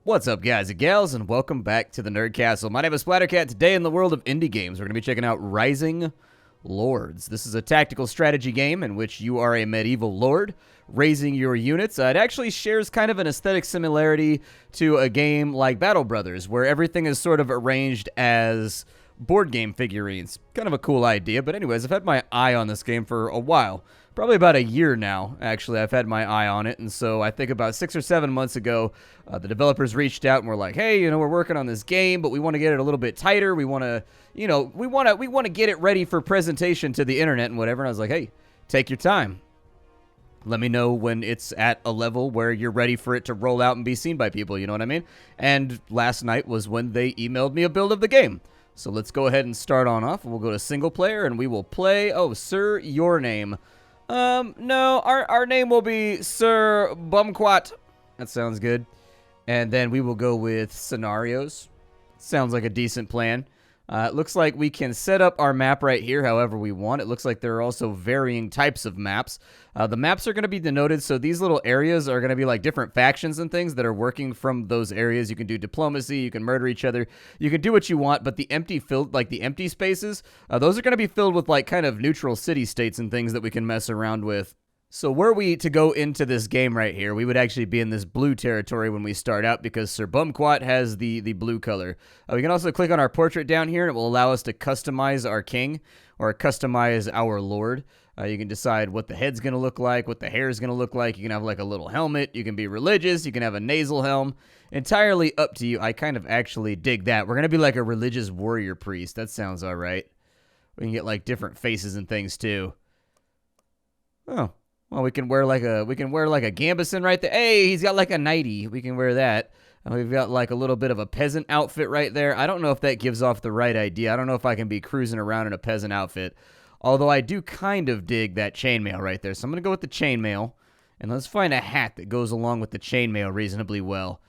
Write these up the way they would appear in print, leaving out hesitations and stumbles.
What's up, guys and gals, and welcome back to the Nerd Castle. My name is Splattercat. Today in the world of indie games, we're going to be checking out Rising Lords. This is a tactical strategy game in which you are a medieval lord raising your units. It actually shares kind of an aesthetic similarity to a game like Battle Brothers, where everything is sort of arranged as board game figurines. Kind of a cool idea, but anyways, I've had my eye on this game for a while. Probably about a year now, actually, I've had my eye on it, and so I think about 6 or 7 months ago, the developers reached out and were like, hey, we're working on this game, but we want to get it a little bit tighter. We want to, we want to get it ready for presentation to the internet and whatever, and I was like, hey, take your time. Let me know when it's at a level where you're ready for it to roll out and be seen by people, you know what I mean? And last night was when they emailed me a build of the game. So let's go ahead and start on off. We'll go to single player, and we will play, oh, sir, your name. No, our name will be Sir Bumquat. That sounds good. And then we will go with scenarios. Sounds like a decent plan. It looks like we can set up our map right here however we want. It looks like there are also varying types of maps. The maps are going to be denoted, so these little areas are going to be like different factions and things that are working from those areas. You can do diplomacy, you can murder each other, you can do what you want, but the empty spaces, those are going to be filled with like kind of neutral city-states and things that we can mess around with. So were we to go into this game right here, we would actually be in this blue territory when we start out because Sir Bumquat has the blue color. We can also click on our portrait down here, and it will allow us to customize our king or customize our lord. You can decide what the head's going to look like, what the hair is going to look like. You can have like a little helmet. You can be religious. You can have a nasal helm. Entirely up to you. I kind of actually dig that. We're going to be like a religious warrior priest. That sounds all right. We can get like different faces and things too. Oh. Well, we can wear like a gambeson right there. Hey, he's got like a nightie. We can wear that. And we've got like a little bit of a peasant outfit right there. I don't know if that gives off the right idea. I don't know if I can be cruising around in a peasant outfit. Although I do kind of dig that chainmail right there. So I'm going to go with the chainmail. And let's find a hat that goes along with the chainmail reasonably well.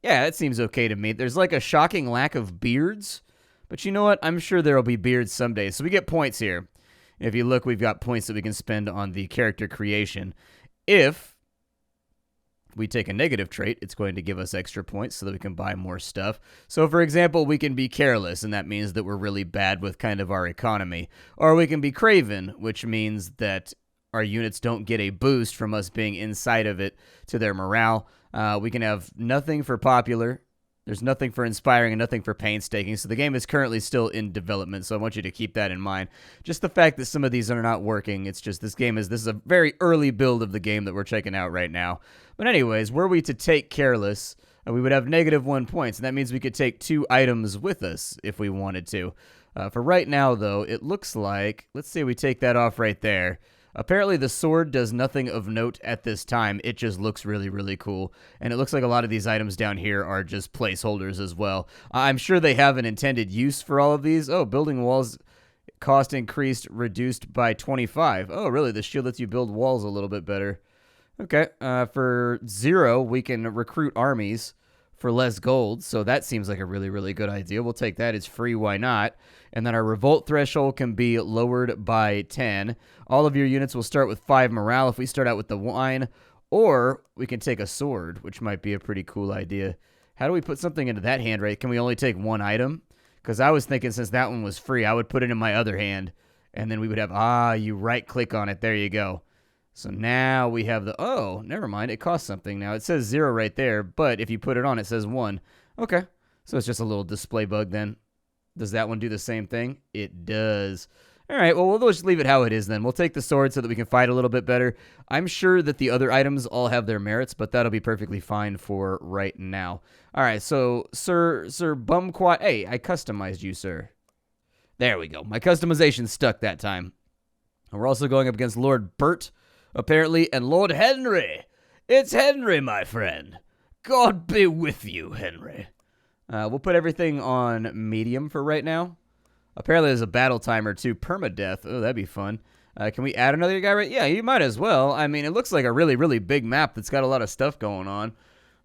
Yeah, that seems okay to me. There's like a shocking lack of beards. But you know what? I'm sure there will be beards someday. So we get points here. If you look, we've got points that we can spend on the character creation. If we take a negative trait, it's going to give us extra points so that we can buy more stuff. So, for example, we can be careless, and that means that we're really bad with kind of our economy. Or we can be craven, which means that our units don't get a boost from us being inside of it to their morale. We can have nothing for popular. There's nothing for inspiring and nothing for painstaking, so the game is currently still in development, so I want you to keep that in mind. Just the fact that some of these are not working, it's just this is a very early build of the game that we're checking out right now. But anyways, were we to take careless, we would have -1 points, and that means we could take 2 items with us if we wanted to. For right now, though, it looks like, let's say we take that off right there. Apparently, the sword does nothing of note at this time. It just looks really, really cool. And it looks like a lot of these items down here are just placeholders as well. I'm sure they have an intended use for all of these. Oh, building walls cost increased, reduced by 25. Oh, really? The shield lets you build walls a little bit better. Okay. For 0, we can recruit armies for less gold, so that seems like a really, really good idea. We'll take that. It's free. Why not? And then our revolt threshold can be lowered by 10. All of your units will start with 5 morale if we start out with the wine, or we can take a sword, which might be a pretty cool idea. How do we put something into that hand, right? Can we only take 1 item? Because I was thinking since that one was free, I would put it in my other hand, and then we would have, you right-click on it. There you go. So now we have the, oh, never mind. It costs something now. It says 0 right there, but if you put it on, it says 1. Okay, so it's just a little display bug then. Does that one do the same thing? It does. All right, well, we'll just leave it how it is then. We'll take the sword so that we can fight a little bit better. I'm sure that the other items all have their merits, but that'll be perfectly fine for right now. All right, so Sir Bumquat, hey, I customized you, sir. There we go. My customization stuck that time. And we're also going up against Lord Bert, apparently, and Lord Henry. It's Henry, my friend. God be with you, Henry. We'll put everything on medium for right now. Apparently there's a battle timer too. Permadeath. Oh, that'd be fun. Can we add another guy right? Yeah, you might as well. I mean, it looks like a really, really big map that's got a lot of stuff going on.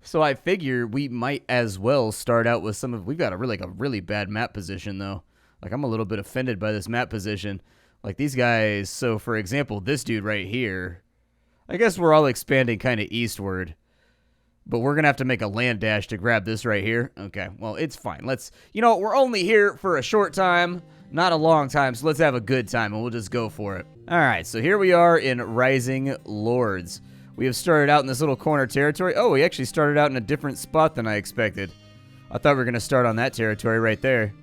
So I figure we might as well start out with some of... We've got a really bad map position, though. Like, I'm a little bit offended by this map position. Like, these guys... So, for example, this dude right here... I guess we're all expanding kind of eastward. But we're going to have to make a land dash to grab this right here. Okay, well, it's fine. Let's, you know, we're only here for a short time, not a long time, so let's have a good time, and we'll just go for it. All right, so here we are in Rising Lords. We have started out in this little corner territory. Oh, we actually started out in a different spot than I expected. I thought we were going to start on that territory right there.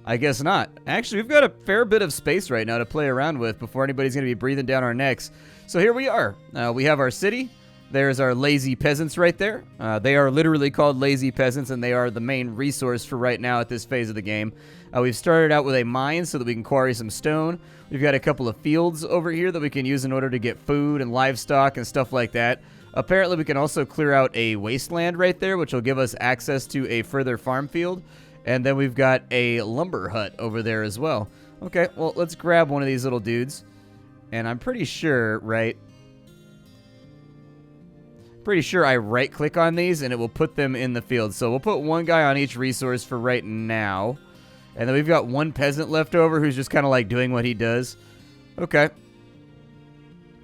I guess not. Actually, we've got a fair bit of space right now to play around with before anybody's going to be breathing down our necks. So here we are. We have our city. There's our lazy peasants right there. They are literally called lazy peasants, and they are the main resource for right now at this phase of the game. We've started out with a mine so that we can quarry some stone. We've got a couple of fields over here that we can use in order to get food and livestock and stuff like that. Apparently, we can also clear out a wasteland right there, which will give us access to a further farm field. And then we've got a lumber hut over there as well. Okay, well, let's grab one of these little dudes. And I'm pretty sure, right? Pretty sure I right-click on these, and it will put them in the field. So we'll put one guy on each resource for right now. And then we've got one peasant left over who's just kind of like doing what he does. Okay.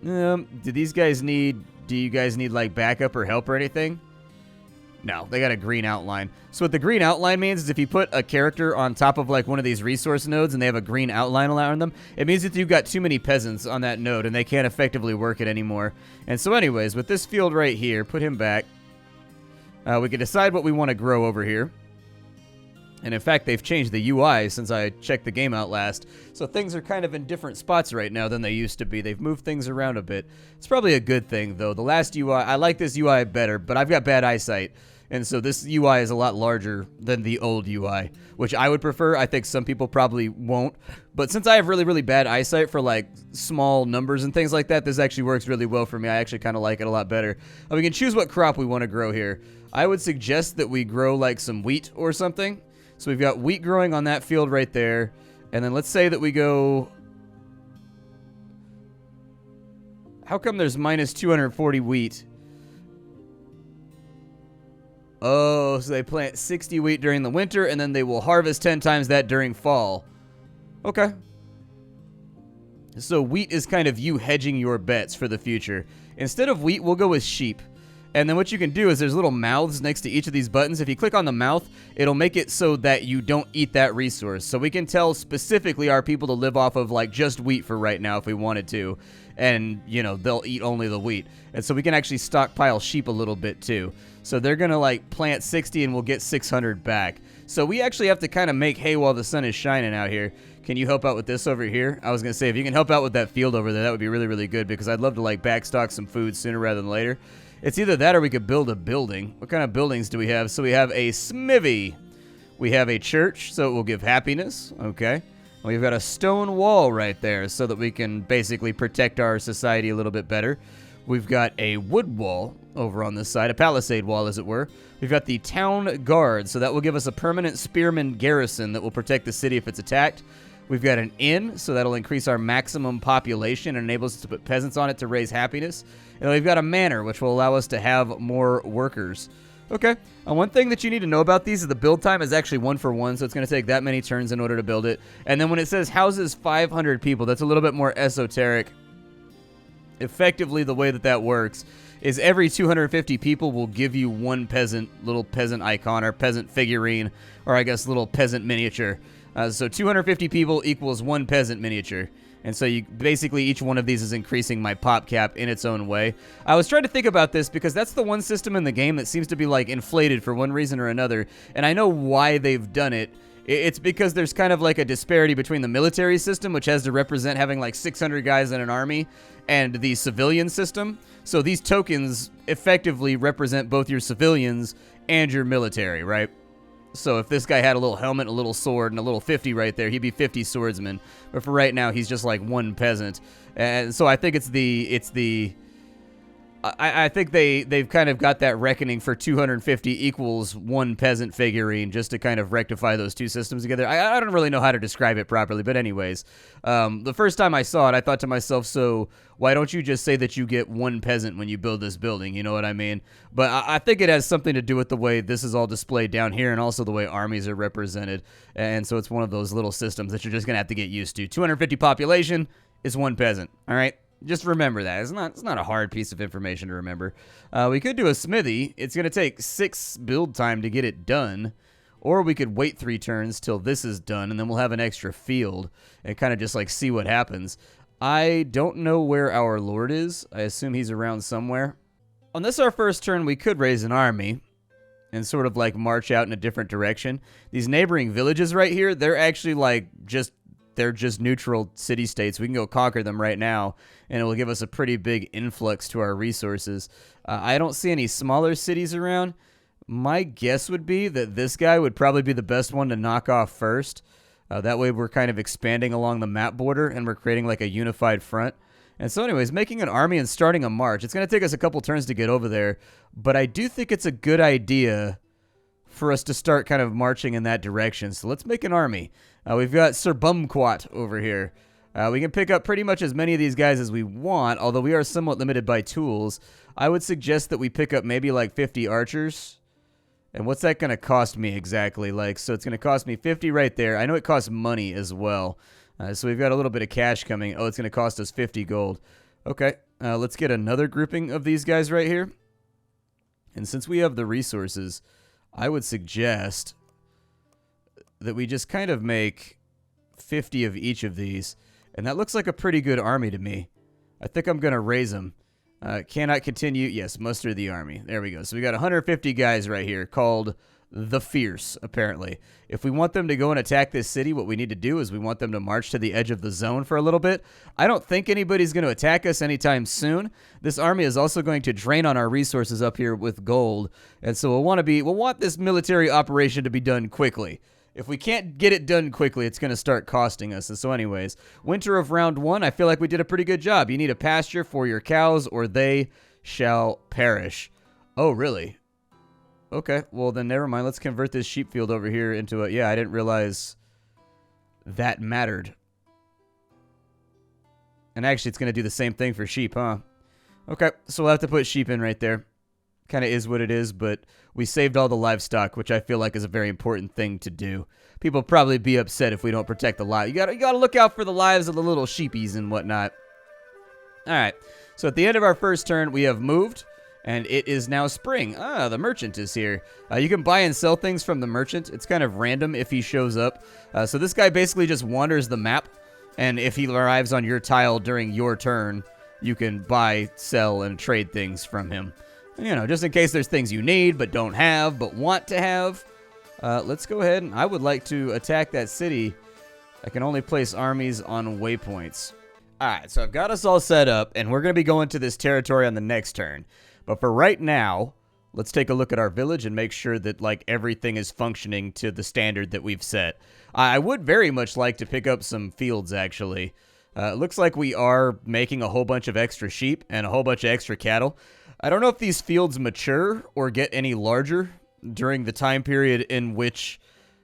Do you guys need like backup or help or anything? No, they got a green outline. So what the green outline means is if you put a character on top of like one of these resource nodes and they have a green outline around them, it means that you've got too many peasants on that node and they can't effectively work it anymore. And so anyways, with this field right here, put him back. We can decide what we want to grow over here. And in fact, they've changed the UI since I checked the game out last. So things are kind of in different spots right now than they used to be. They've moved things around a bit. It's probably a good thing, though. The last UI, I like this UI better, but I've got bad eyesight. And so this UI is a lot larger than the old UI, which I would prefer. I think some people probably won't. But since I have really, really bad eyesight for like small numbers and things like that, this actually works really well for me. I actually kind of like it a lot better. We can choose what crop we want to grow here. I would suggest that we grow like some wheat or something. So we've got wheat growing on that field right there. And then let's say that we go... How come there's minus 240 wheat? Oh, so they plant 60 wheat during the winter, and then they will harvest 10 times that during fall. Okay. So wheat is kind of you hedging your bets for the future. Instead of wheat, we'll go with sheep. And then what you can do is there's little mouths next to each of these buttons. If you click on the mouth, it'll make it so that you don't eat that resource. So we can tell specifically our people to live off of like just wheat for right now if we wanted to. And, you know, they'll eat only the wheat. And so we can actually stockpile sheep a little bit too. So they're going to like plant 60 and we'll get 600 back. So we actually have to kind of make hay while the sun is shining out here. Can you help out with this over here? I was going to say, if you can help out with that field over there, that would be really, really good because I'd love to like backstock some food sooner rather than later. It's either that or we could build a building. What kind of buildings do we have? So we have a Smithy. We have a church, so it will give happiness. Okay. We've got a stone wall right there so that we can basically protect our society a little bit better. We've got a wood wall over on this side, a palisade wall, as it were. We've got the town guard, so that will give us a permanent spearman garrison that will protect the city if it's attacked. We've got an inn, so that'll increase our maximum population and enable us to put peasants on it to raise happiness. And we've got a manor, which will allow us to have more workers. Okay, one thing that you need to know about these is the build time is actually 1 for 1, so it's going to take that many turns in order to build it. And then when it says houses 500 people, that's a little bit more esoteric. Effectively, the way that that works is every 250 people will give you one little peasant icon or peasant figurine, or I guess little peasant miniature. So 250 people equals one peasant miniature. And so you basically each one of these is increasing my pop cap in its own way. I was trying to think about this because that's the one system in the game that seems to be like inflated for one reason or another. And I know why they've done it. It's because there's kind of like a disparity between the military system, which has to represent having like 600 guys in an army, and the civilian system. So these tokens effectively represent both your civilians and your military, right? So if this guy had a little helmet, a little sword, and a little 50 right there, he'd be 50 swordsmen. But for right now, he's just like one peasant. And so I think I think they've kind of got that reckoning for 250 equals one peasant figurine just to kind of rectify those two systems together. I don't really know how to describe it properly, but anyways, the first time I saw it, I thought to myself, so why don't you just say that you get one peasant when you build this building? You know what I mean? But I think it has something to do with the way this is all displayed down here and also the way armies are represented. And so it's one of those little systems that you're just going to have to get used to. 250 population is one peasant, all right? Just remember that. It's not a hard piece of information to remember. We could do a smithy. It's going to take 6 build time to get it done. Or we could wait 3 turns till this is done, and then we'll have an extra field and kind of just like see what happens. I don't know where our lord is. I assume he's around somewhere. On this our first turn, we could raise an army and sort of like march out in a different direction. These neighboring villages right here, they're actually like they're just neutral city-states. We can go conquer them right now, and it will give us a pretty big influx to our resources. I don't see any smaller cities around. My guess would be that this guy would probably be the best one to knock off first. That way we're kind of expanding along the map border, and we're creating like a unified front. And so anyways, making an army and starting a march. It's going to take us a couple turns to get over there, but I do think it's a good idea for us to start kind of marching in that direction. So let's make an army. We've got Sir Bumquat over here. We can pick up pretty much as many of these guys as we want, although we are somewhat limited by tools. I would suggest that we pick up maybe like 50 archers. And what's that going to cost me exactly? So it's going to cost me 50 right there. I know it costs money as well. So we've got a little bit of cash coming. Oh, it's going to cost us 50 gold. Okay, let's get another grouping of these guys right here. And since we have the resources, I would suggest that we just kind of make 50 of each of these. And that looks like a pretty good army to me. I think I'm going to raise them. Cannot continue. Yes, muster the army. There we go. So we got 150 guys right here called the Fierce, apparently. If we want them to go and attack this city, what we need to do is we want them to march to the edge of the zone for a little bit. I don't think anybody's going to attack us anytime soon. This army is also going to drain on our resources up here with gold. And so we'll want this military operation to be done quickly. If we can't get it done quickly, it's going to start costing us. And so anyways, winter of round 1, I feel like we did a pretty good job. You need a pasture for your cows or they shall perish. Oh, really? Okay, well then never mind. Let's convert this sheep field over here into a... Yeah, I didn't realize that mattered. And actually, it's going to do the same thing for sheep, huh? Okay, so we'll have to put sheep in right there. Kind of is what it is, but we saved all the livestock, which I feel like is a very important thing to do. People probably be upset if we don't protect the lives. You gotta look out for the lives of the little sheepies and whatnot. All right, so at the end of our first turn, we have moved, and it is now spring. Ah, the merchant is here. You can buy and sell things from the merchant. It's kind of random if he shows up. So this guy basically just wanders the map, and if he arrives on your tile during your turn, you can buy, sell, and trade things from him. You know, just in case there's things you need but don't have but want to have. Let's go ahead, and I would like to attack that city. I can only place armies on waypoints. Alright, so I've got us all set up, and we're going to be going to this territory on the next turn. But for right now, let's take a look at our village and make sure that, like, everything is functioning to the standard that we've set. I would very much like to pick up some fields, actually. It looks like we are making a whole bunch of extra sheep and a whole bunch of extra cattle. I don't know if these fields mature or get any larger during the time period in which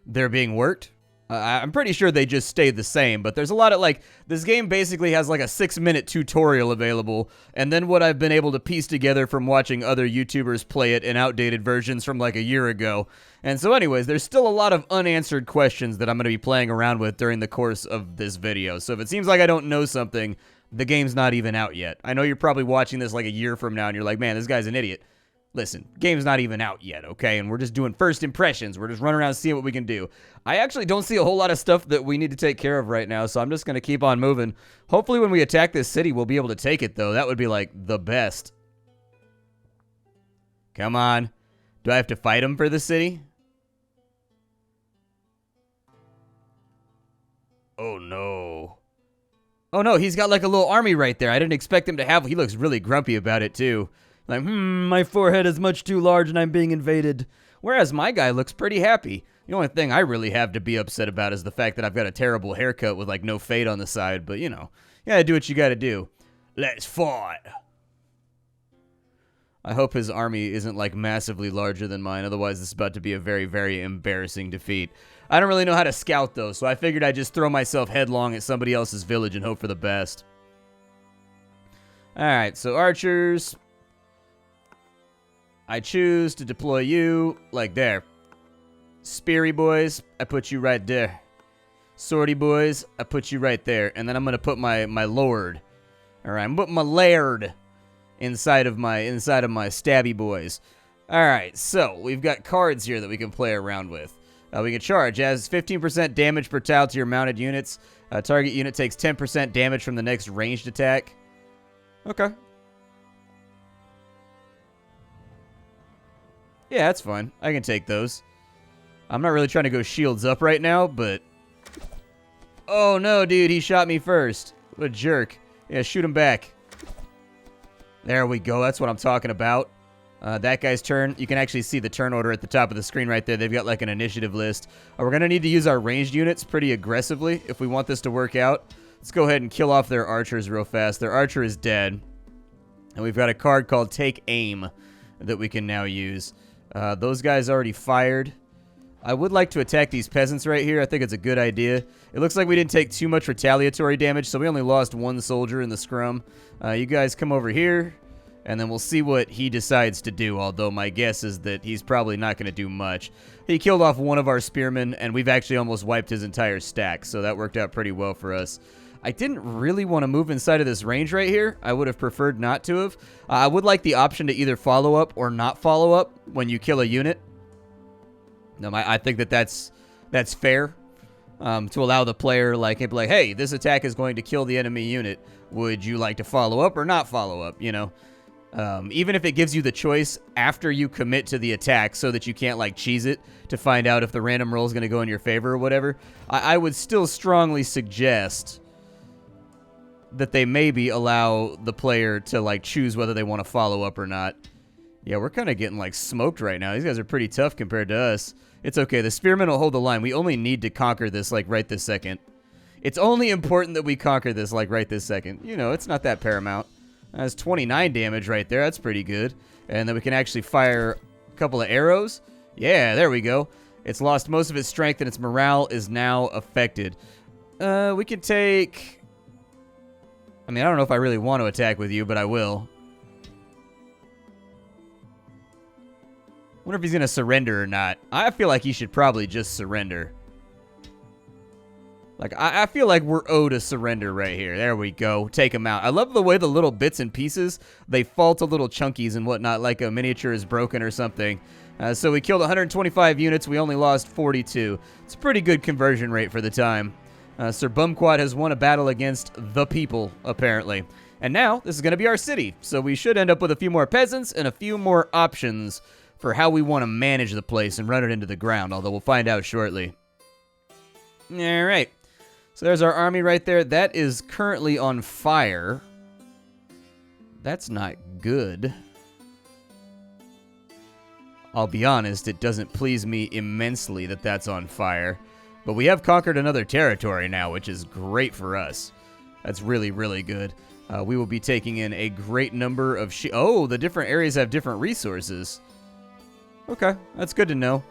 they're being worked. I'm pretty sure they just stay the same, but there's a lot of, like, this game basically has like a 6-minute tutorial available, and then what I've been able to piece together from watching other YouTubers play it in outdated versions from like a year ago. And so anyways, there's still a lot of unanswered questions that I'm going to be playing around with during the course of this video. So if it seems like I don't know something, the game's not even out yet. I know you're probably watching this like a year from now and you're like, man, this guy's an idiot. Listen, game's not even out yet, okay? And we're just doing first impressions. We're just running around seeing what we can do. I actually don't see a whole lot of stuff that we need to take care of right now, so I'm just going to keep on moving. Hopefully when we attack this city, we'll be able to take it, though. That would be, like, the best. Come on. Do I have to fight him for the city? Oh, no. Oh, no, he's got, like, a little army right there. I didn't expect him to have... He looks really grumpy about it, too. Like, my forehead is much too large and I'm being invaded. Whereas my guy looks pretty happy. The only thing I really have to be upset about is the fact that I've got a terrible haircut with, like, no fade on the side. But, you know, you gotta do what you gotta do. Let's fight. I hope his army isn't, like, massively larger than mine. Otherwise, this is about to be a very, very embarrassing defeat. I don't really know how to scout, though, so I figured I'd just throw myself headlong at somebody else's village and hope for the best. Alright, so archers... I choose to deploy you, like there. Speary boys, I put you right there. Swordy boys, I put you right there. And then I'm going to put my lord. All right, I'm putting my laird inside of my stabby boys. All right, so we've got cards here that we can play around with. We can charge. Has 15% damage per tile to your mounted units. Target unit takes 10% damage from the next ranged attack. Okay. Yeah, that's fine. I can take those. I'm not really trying to go shields up right now, but... Oh, no, dude. He shot me first. What a jerk. Yeah, shoot him back. There we go. That's what I'm talking about. That guy's turn. You can actually see the turn order at the top of the screen right there. They've got like an initiative list. We're going to need to use our ranged units pretty aggressively if we want this to work out. Let's go ahead and kill off their archers real fast. Their archer is dead. And we've got a card called Take Aim that we can now use. Those guys already fired. I would like to attack these peasants right here. I think it's a good idea. It looks like we didn't take too much retaliatory damage, so we only lost one soldier in the scrum. You guys come over here, and then we'll see what he decides to do, although my guess is that he's probably not going to do much. He killed off one of our spearmen, and we've actually almost wiped his entire stack, so that worked out pretty well for us. I didn't really want to move inside of this range right here. I would have preferred not to have. I would like the option to either follow up or not follow up when you kill a unit. I think that's fair to allow the player, like, hey, this attack is going to kill the enemy unit. Would you like to follow up or not follow up, you know? Even if it gives you the choice after you commit to the attack so that you can't, like, cheese it to find out if the random roll is going to go in your favor or whatever, I would still strongly suggest that they maybe allow the player to, like, choose whether they want to follow up or not. Yeah, we're kind of getting, like, smoked right now. These guys are pretty tough compared to us. It's okay. The spearmen will hold the line. We only need to conquer this, like, right this second. It's only important that we conquer this, like, right this second. You know, it's not that paramount. That's 29 damage right there. That's pretty good. And then we can actually fire a couple of arrows. Yeah, there we go. It's lost most of its strength, and its morale is now affected. We can take... I mean, I don't know if I really want to attack with you, but I will. Wonder if he's going to surrender or not. I feel like he should probably just surrender. Like, I feel like we're owed a surrender right here. There we go. Take him out. I love the way the little bits and pieces, they fall to little chunkies and whatnot, like a miniature is broken or something. So we killed 125 units. We only lost 42. It's a pretty good conversion rate for the time. Sir Bumquat has won a battle against the people, apparently. And now, this is going to be our city. So we should end up with a few more peasants and a few more options for how we want to manage the place and run it into the ground, although we'll find out shortly. All right. So there's our army right there. That is currently on fire. That's not good. I'll be honest, it doesn't please me immensely that that's on fire. But we have conquered another territory now, which is great for us. That's really, really good. We will be taking in a great number of... Oh, the different areas have different resources. Okay, that's good to know.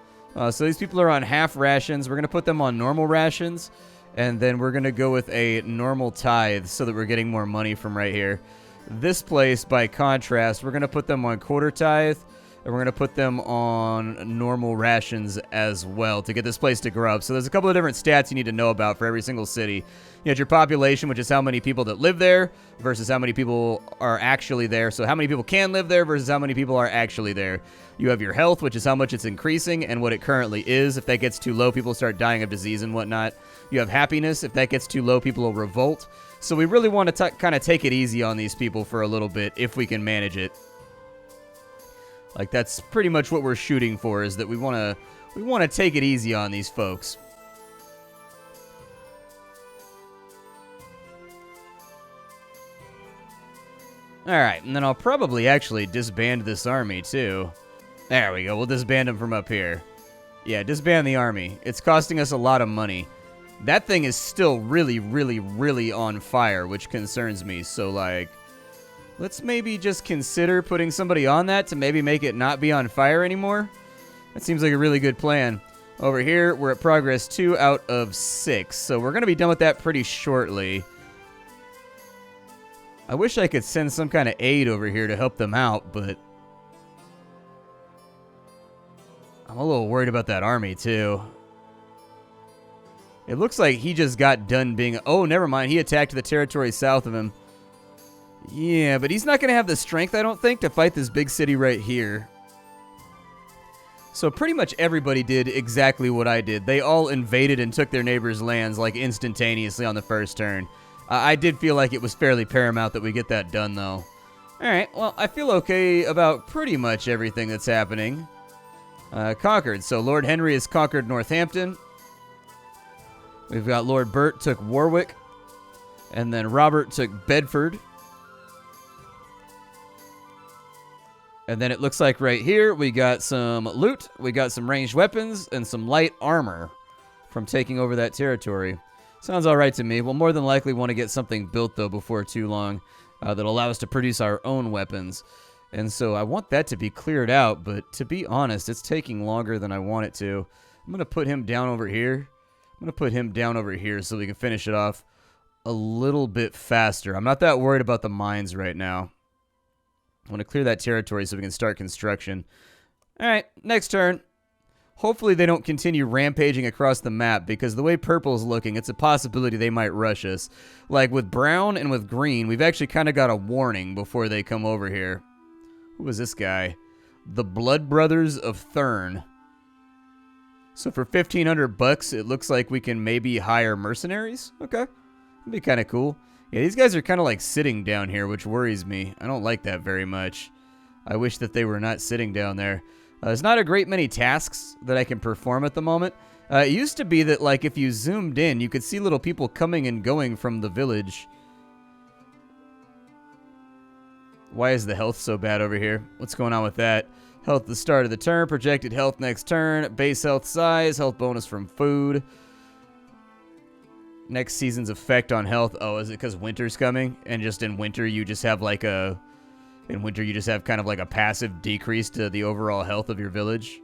So these people are on half rations. We're going to put them on normal rations. And then we're going to go with a normal tithe so that we're getting more money from right here. This place, by contrast, we're going to put them on quarter tithe. And we're going to put them on normal rations as well to get this place to grow up. So there's a couple of different stats you need to know about for every single city. You have your population, which is how many people that live there versus how many people are actually there. So how many people can live there versus how many people are actually there. You have your health, which is how much it's increasing and what it currently is. If that gets too low, people start dying of disease and whatnot. You have happiness. If that gets too low, people will revolt. So we really want to kind of take it easy on these people for a little bit if we can manage it. Like, that's pretty much what we're shooting for, is that we want to take it easy on these folks. All right, and then I'll probably actually disband this army, too. There we go. We'll disband them from up here. Yeah, disband the army. It's costing us a lot of money. That thing is still really, really, really on fire, which concerns me. So, like... let's maybe just consider putting somebody on that to maybe make it not be on fire anymore. That seems like a really good plan. Over here, we're at progress 2 out of 6. So we're going to be done with that pretty shortly. I wish I could send some kind of aid over here to help them out, but... I'm a little worried about that army, too. It looks like he just got done being... Oh, never mind. He attacked the territory south of him. Yeah, but he's not going to have the strength, I don't think, to fight this big city right here. So pretty much everybody did exactly what I did. They all invaded and took their neighbors' lands, like, instantaneously on the first turn. I did feel like it was fairly paramount that we get that done, though. Alright, well, I feel okay about pretty much everything that's happening. Conquered. So Lord Henry has conquered Northampton. We've got Lord Bert took Warwick. And then Robert took Bedford. And then it looks like right here we got some loot, we got some ranged weapons, and some light armor from taking over that territory. Sounds all right to me. We'll more than likely want to get something built, though, before too long that'll allow us to produce our own weapons. And so I want that to be cleared out, but to be honest, it's taking longer than I want it to. I'm going to put him down over here. I'm going to put him down over here so we can finish it off a little bit faster. I'm not that worried about the mines right now. I want to clear that territory so we can start construction. All right, next turn. Hopefully they don't continue rampaging across the map, because the way purple's looking, it's a possibility they might rush us. Like with brown and with green, we've actually kind of got a warning before they come over here. Who is this guy? The Blood Brothers of Thurn. So for 1,500 bucks, it looks like we can maybe hire mercenaries. Okay, that'd be kind of cool. Yeah, these guys are kind of like sitting down here, which worries me. I don't like that very much. I wish that they were not sitting down there. There's not a great many tasks that I can perform at the moment. It used to be that, like, if you zoomed in, you could see little people coming and going from the village. Why is the health so bad over here? What's going on with that? Health at the start of the turn, projected health next turn, base health size, health bonus from food. Next season's effect on health. Oh, is it because winter's coming? And just in winter, you just have like a... In winter, you just have kind of like a passive decrease to the overall health of your village.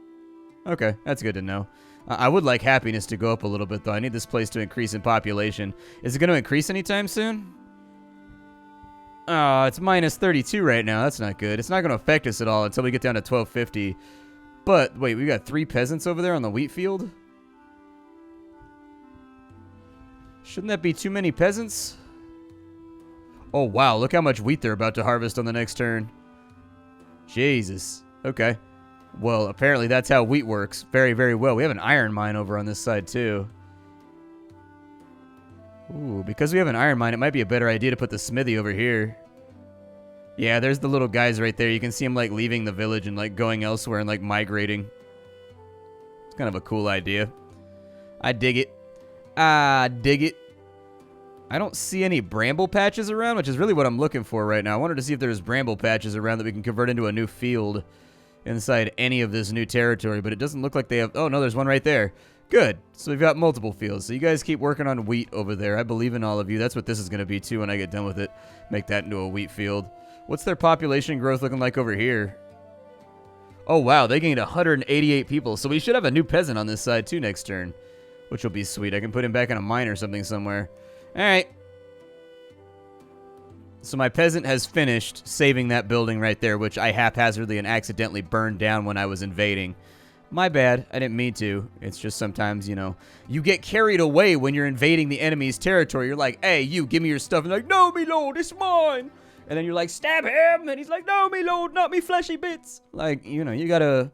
Okay, that's good to know. I would like happiness to go up a little bit, though. I need this place to increase in population. Is it going to increase anytime soon? Oh, it's minus 32 right now. That's not good. It's not going to affect us at all until we get down to 1250. But, wait, we got 3 peasants over there on the wheat field? Shouldn't that be too many peasants? Oh, wow. Look how much wheat they're about to harvest on the next turn. Jesus. Okay. Well, apparently that's how wheat works. Very, very well. We have an iron mine over on this side, too. Ooh, because we have an iron mine, it might be a better idea to put the smithy over here. Yeah, there's the little guys right there. You can see them, like, leaving the village and, like, going elsewhere and, like, migrating. It's kind of a cool idea. I dig it. I dig it. I don't see any bramble patches around, which is really what I'm looking for right now. I wanted to see if there's bramble patches around that we can convert into a new field inside any of this new territory, but it doesn't look like they have... Oh, no, there's one right there. Good. So we've got multiple fields. So you guys keep working on wheat over there. I believe in all of you. That's what this is going to be, too, when I get done with it. Make that into a wheat field. What's their population growth looking like over here? Oh, wow. They gained 188 people. So we should have a new peasant on this side, too, next turn, which will be sweet. I can put him back in a mine or something somewhere. All right. So my peasant has finished saving that building right there, which I haphazardly and accidentally burned down when I was invading. My bad. I didn't mean to. It's just sometimes, you know, you get carried away when you're invading the enemy's territory. You're like, hey, you, give me your stuff. And they're like, no, me lord, it's mine. And then you're like, stab him. And he's like, no, me lord, not me fleshy bits. Like, you know, you gotta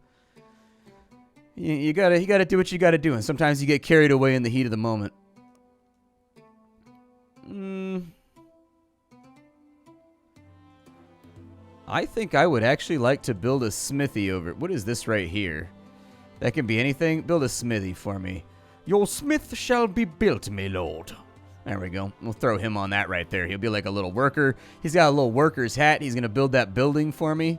do what you gotta do. And sometimes you get carried away in the heat of the moment. I think I would actually like to build a smithy over... What is this right here? That can be anything. Build a smithy for me. Your smith shall be built, me lord. There we go. We'll throw him on that right there. He'll be like a little worker. He's got a little worker's hat. He's going to build that building for me.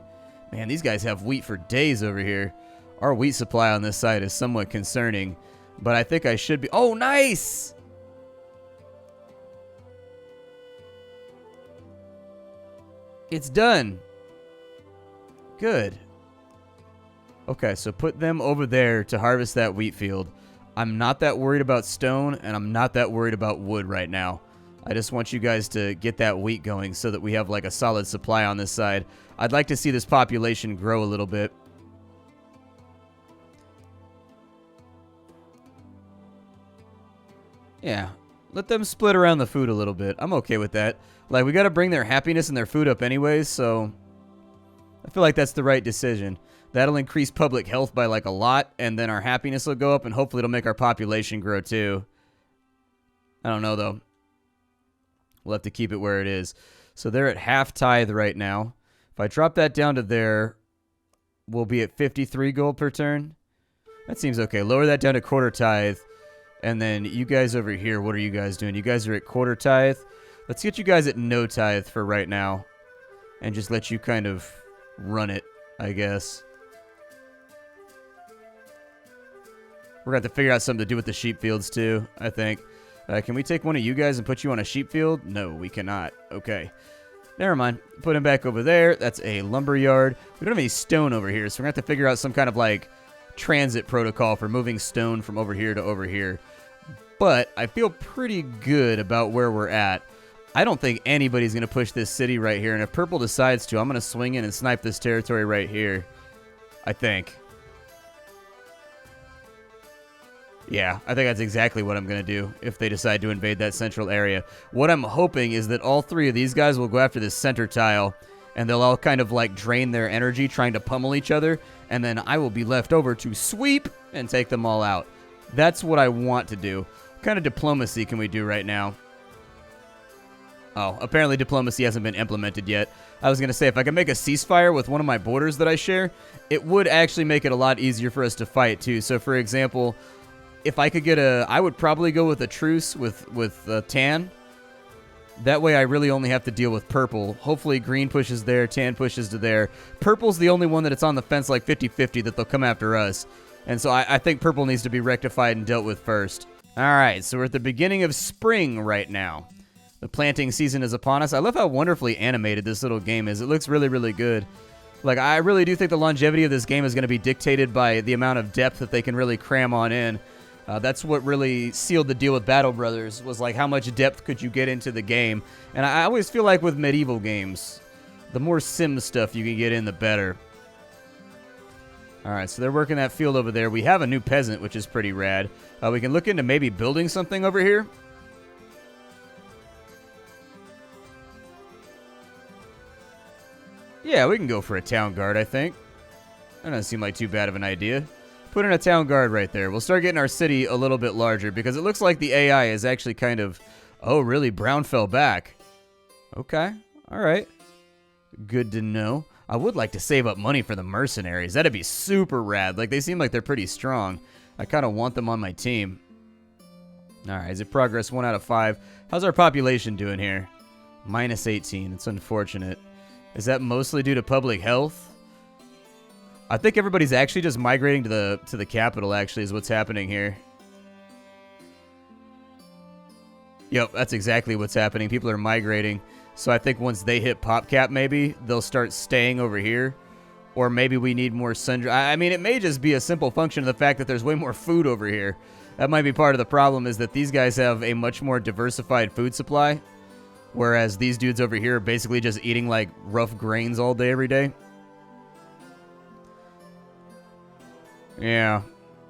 Man, these guys have wheat for days over here. Our wheat supply on this side is somewhat concerning. But I think I should be... Oh, nice! It's done. Good. Okay, so put them over there to harvest that wheat field. I'm not that worried about stone, and I'm not that worried about wood right now. I just want you guys to get that wheat going so that we have like a solid supply on this side. I'd like to see this population grow a little bit. Yeah. Let them split around the food a little bit. I'm okay with that. Like, we got to bring their happiness and their food up anyways, so I feel like that's the right decision. That'll increase public health by, like, a lot, and then our happiness will go up, and hopefully it'll make our population grow, too. I don't know, though. We'll have to keep it where it is. So they're at half tithe right now. If I drop that down to there, we'll be at 53 gold per turn. That seems okay. Lower that down to quarter tithe. And then you guys over here, what are you guys doing? You guys are at quarter tithe. Let's get you guys at no tithe for right now. And just let you kind of run it, I guess. We're going to have to figure out something to do with the sheep fields too, I think. Can we take one of you guys and put you on a sheep field? No, we cannot. Okay. Never mind. Put him back over there. That's a lumber yard. We don't have any stone over here, so we're going to have to figure out some kind of, like, transit protocol for moving stone from over here to over here. But I feel pretty good about where we're at. I don't think anybody's going to push this city right here, and if purple decides to, I'm going to swing in and snipe this territory right here. I think. Yeah, I think that's exactly what I'm going to do if they decide to invade that central area. What I'm hoping is that all three of these guys will go after this center tile, and they'll all kind of like drain their energy trying to pummel each other, and then I will be left over to sweep and take them all out. That's what I want to do. What kind of diplomacy can we do right now? Oh, apparently diplomacy hasn't been implemented yet. I was going to say, if I could make a ceasefire with one of my borders that I share, it would actually make it a lot easier for us to fight, too. So, for example, if I could get I would probably go with a truce with tan. That way I really only have to deal with purple. Hopefully green pushes there, tan pushes to there. Purple's the only one that it's on the fence like 50-50 that they'll come after us. And so I think purple needs to be rectified and dealt with first. All right, so we're at the beginning of spring right now. The planting season is upon us. I love how wonderfully animated this little game is. It looks really, really good. Like, I really do think the longevity of this game is going to be dictated by the amount of depth that they can really cram on in. That's what really sealed the deal with Battle Brothers, was like how much depth could you get into the game. And I always feel like with medieval games, the more sim stuff you can get in, the better. All right, so they're working that field over there. We have a new peasant, which is pretty rad. We can look into maybe building something over here. Yeah, we can go for a town guard, I think. That doesn't seem like too bad of an idea. Put in a town guard right there. We'll start getting our city a little bit larger because it looks like the AI is actually kind of... Oh, really? Brown fell back. Okay. All right. Good to know. I would like to save up money for the mercenaries. That'd be super rad. Like, they seem like they're pretty strong. I kind of want them on my team. All right. Is it progress 1 out of 5? How's our population doing here? Minus 18. It's unfortunate. Is that mostly due to public health? I think everybody's actually just migrating to the capital, actually, is what's happening here. Yep, that's exactly what's happening. People are migrating. So I think once they hit pop cap, maybe, they'll start staying over here. Or maybe we need more sun... I mean, it may just be a simple function of the fact that there's way more food over here. That might be part of the problem, is that these guys have a much more diversified food supply. Whereas these dudes over here are basically just eating, like, rough grains all day, every day. Yeah,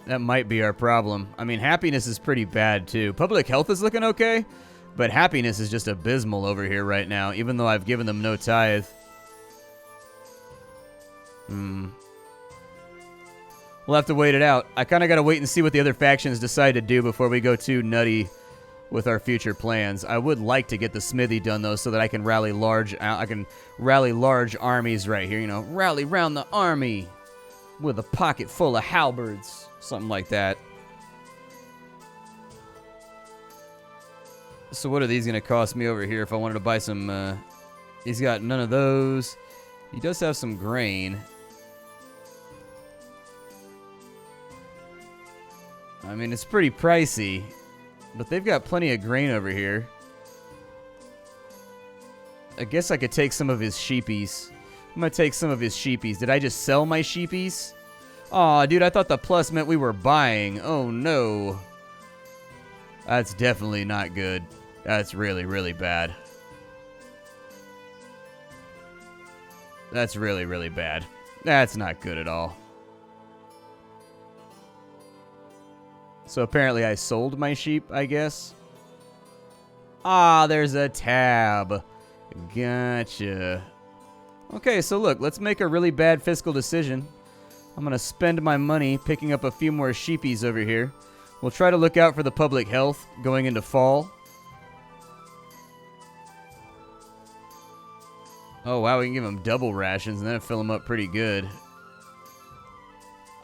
that might be our problem. I mean, happiness is pretty bad, too. Public health is looking okay, but happiness is just abysmal over here right now, even though I've given them no tithe. We'll have to wait it out. I kind of got to wait and see what the other factions decide to do before we go too nutty with our future plans. I would like to get the Smithy done, though, so that I can rally large armies right here. You know, rally round the army with a pocket full of halberds. Something like that. So what are these going to cost me over here if I wanted to buy some... he's got none of those. He does have some grain. I mean, it's pretty pricey. But they've got plenty of grain over here. I guess I could take some of his sheepies. I'm going to take some of his sheepies. Did I just sell my sheepies? Aw, dude, I thought the plus meant we were buying. Oh, no. That's definitely not good. That's really, really bad. That's really, really bad. That's not good at all. So apparently I sold my sheep, I guess. Ah, there's a tab. Gotcha. Okay, so look, let's make a really bad fiscal decision. I'm going to spend my money picking up a few more sheepies over here. We'll try to look out for the public health going into fall. Oh, wow, we can give them double rations and then fill them up pretty good.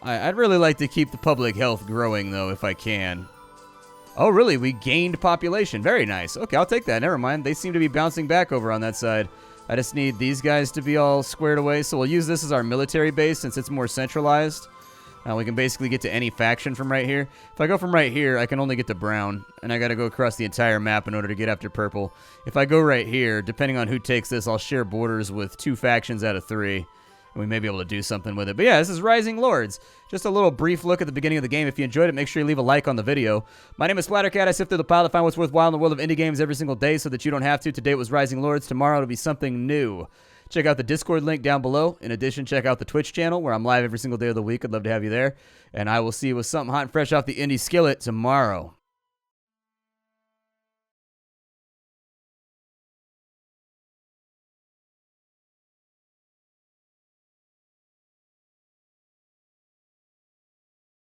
I'd really like to keep the public health growing, though, if I can. Oh, really? We gained population. Very nice. Okay, I'll take that. Never mind. They seem to be bouncing back over on that side. I just need these guys to be all squared away. So we'll use this as our military base since it's more centralized. We can basically get to any faction from right here. If I go from right here, I can only get to brown. And I got to go across the entire map in order to get after purple. If I go right here, depending on who takes this, I'll share borders with 2 factions out of 3. And we may be able to do something with it. But yeah, this is Rising Lords. Just a little brief look at the beginning of the game. If you enjoyed it, make sure you leave a like on the video. My name is Splattercat. I sift through the pile to find what's worthwhile in the world of indie games every single day so that you don't have to. Today was Rising Lords. Tomorrow it'll be something new. Check out the Discord link down below. In addition, check out the Twitch channel where I'm live every single day of the week. I'd love to have you there. And I will see you with something hot and fresh off the indie skillet tomorrow.